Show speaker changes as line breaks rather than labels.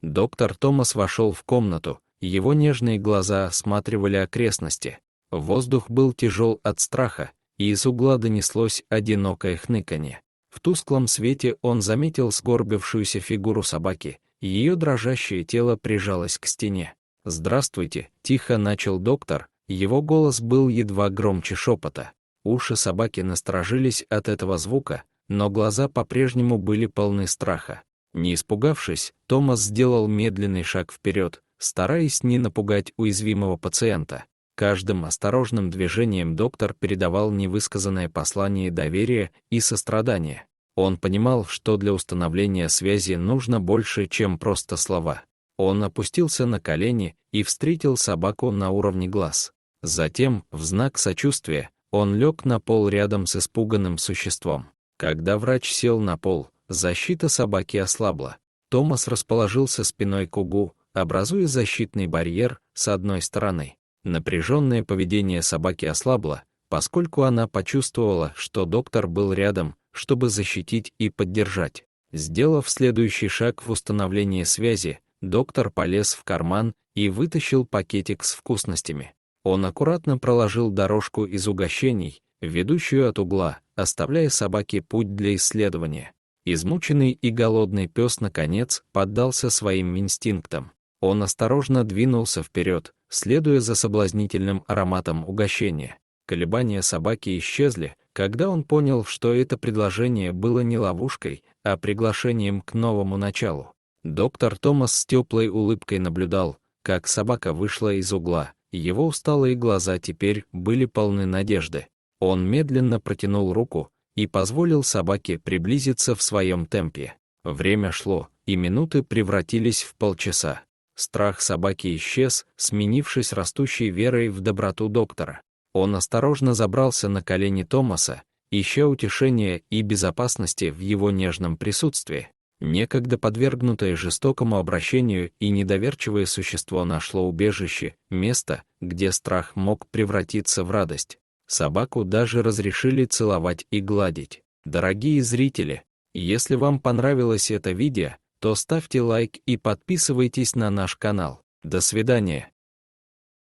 Доктор Томас вошел в комнату, его нежные глаза осматривали окрестности. Воздух был тяжел от страха, и из угла донеслось одинокое хныканье. В тусклом свете он заметил сгорбившуюся фигуру собаки, и ее дрожащее тело прижалось к стене. «Здравствуйте», — тихо начал доктор, его голос был едва громче шепота. Уши собаки насторожились от этого звука, но глаза по-прежнему были полны страха. Не испугавшись, Томас сделал медленный шаг вперед, стараясь не напугать уязвимого пациента. Каждым осторожным движением доктор передавал невысказанное послание доверия и сострадания. Он понимал, что для установления связи нужно больше, чем просто слова. Он опустился на колени и встретил собаку на уровне глаз. Затем, в знак сочувствия, он лег на пол рядом с испуганным существом. Когда врач сел на пол, защита собаки ослабла. Томас расположился спиной к углу, образуя защитный барьер с одной стороны. Напряженное поведение собаки ослабло, поскольку она почувствовала, что доктор был рядом, чтобы защитить и поддержать. Сделав следующий шаг в установлении связи, доктор полез в карман и вытащил пакетик с вкусностями. Он аккуратно проложил дорожку из угощений, ведущую от угла, оставляя собаке путь для исследования. Измученный и голодный пес, наконец, поддался своим инстинктам. Он осторожно двинулся вперед, следуя за соблазнительным ароматом угощения. Колебания собаки исчезли, когда он понял, что это предложение было не ловушкой, а приглашением к новому началу. Доктор Томас с теплой улыбкой наблюдал, как собака вышла из угла, его усталые глаза теперь были полны надежды. Он медленно протянул руку и позволил собаке приблизиться в своем темпе. Время шло, и минуты превратились в полчаса. Страх собаки исчез, сменившись растущей верой в доброту доктора. Он осторожно забрался на колени Томаса, ища утешения и безопасности в его нежном присутствии. Некогда подвергнутое жестокому обращению и недоверчивое существо нашло убежище, место, где страх мог превратиться в радость. Собаку даже разрешили целовать и гладить. Дорогие зрители, если вам понравилось это видео, то ставьте лайк и подписывайтесь на наш канал. До свидания.